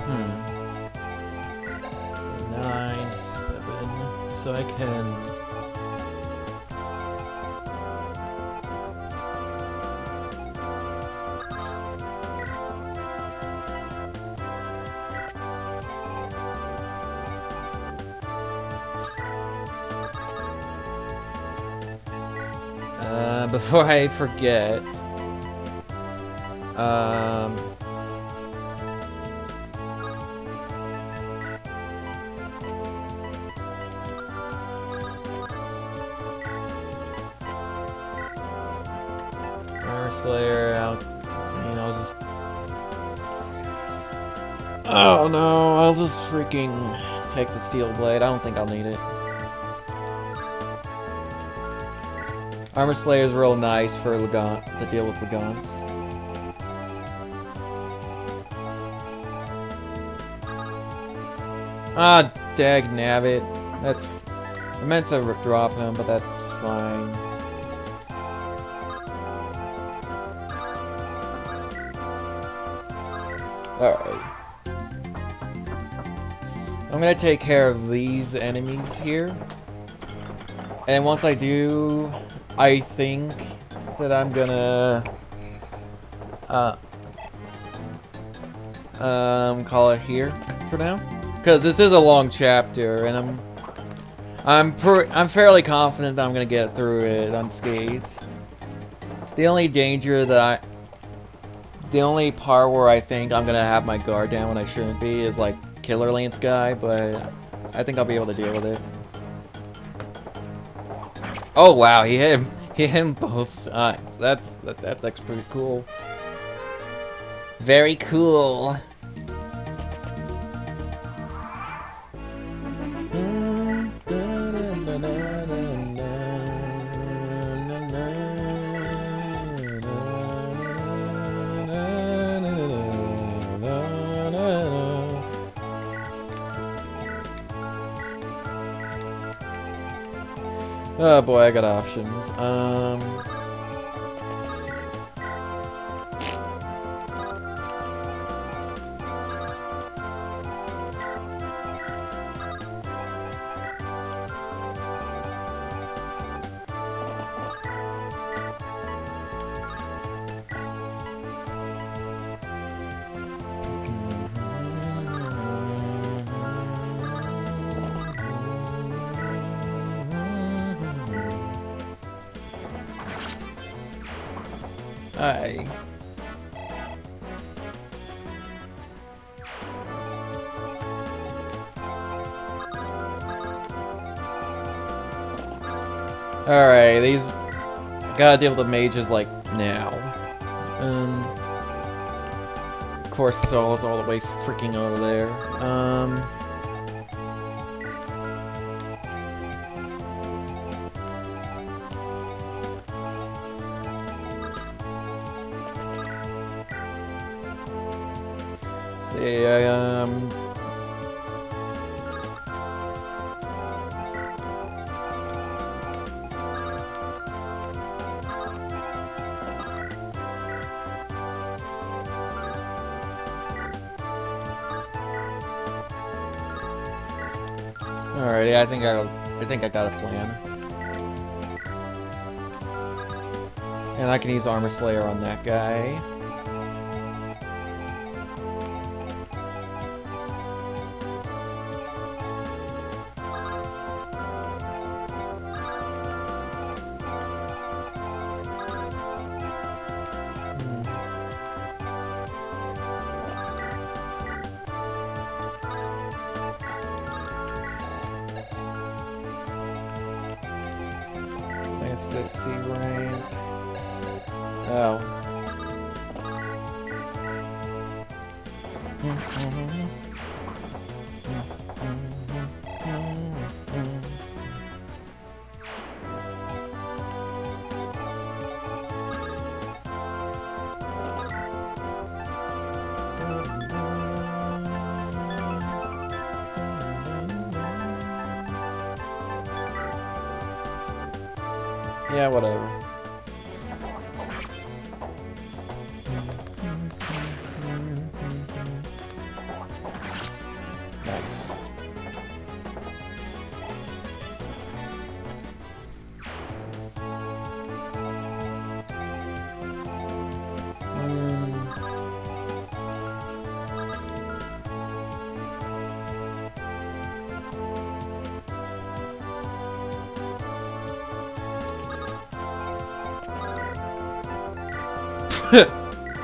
9, 7. So I can. Before I forget, Armor Slayer, I'll just. Oh no, I'll just freaking take the Steel Blade. I don't think I'll need it. Armor Slayer is real nice for to deal with Lagons. Ah, dag nabbit. That's. I meant to drop him, but that's fine. Alright. I'm gonna take care of these enemies here. And once I do, I think that I'm gonna call it here for now, because this is a long chapter, and I'm fairly confident that I'm gonna get through it unscathed. The only part where I think I'm gonna have my guard down when I shouldn't be is like Killer Lance guy, but I think I'll be able to deal with it. Oh wow, he hit him both sides. That's pretty cool. Very cool. Oh boy, I got options. Hi. Alright, these gotta deal with the mages like now. Of course, Saul's all the way freaking over there. See, alrighty, I think I got a plan. And I can use Armor Slayer on that guy. That's C rank. Oh. Yeah, whatever.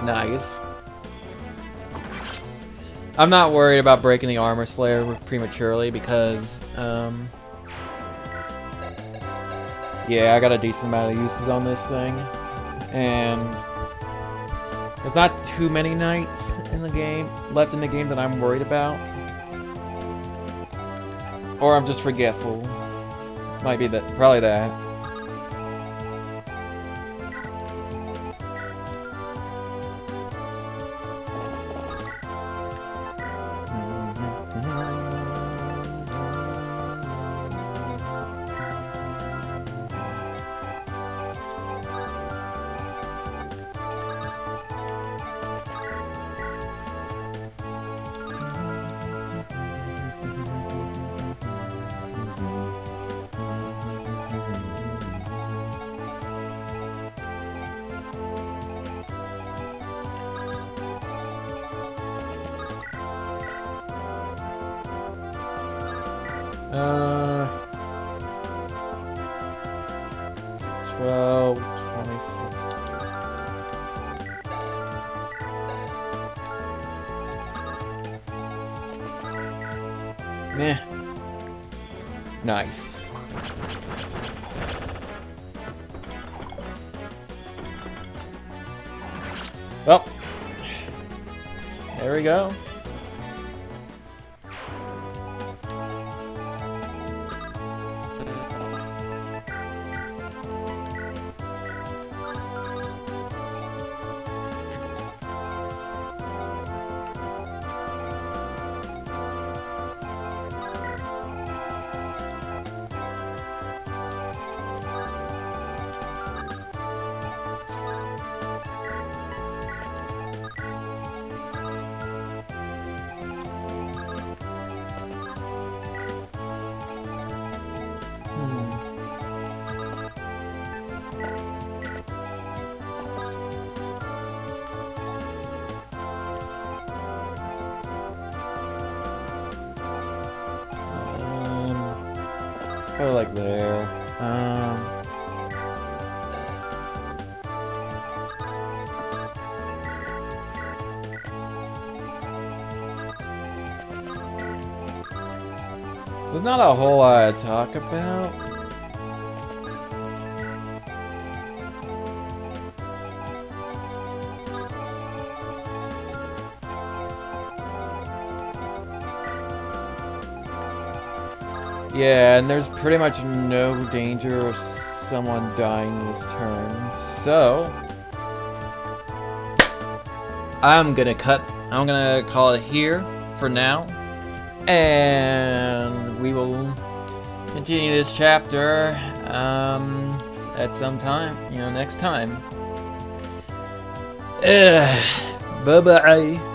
Nice. I'm not worried about breaking the armor slayer prematurely because, yeah, I got a decent amount of uses on this thing. And there's not too many knights in the game, left in the game that I'm worried about. Or I'm just forgetful. Might be that, probably that. Uh, 12, 24. Meh. Nice. Well, there we go. Or like there. There's not a whole lot to talk about. Yeah, and there's pretty much no danger of someone dying this turn. So I'm gonna call it here for now. And we will continue this chapter at some time, next time. Bye-bye.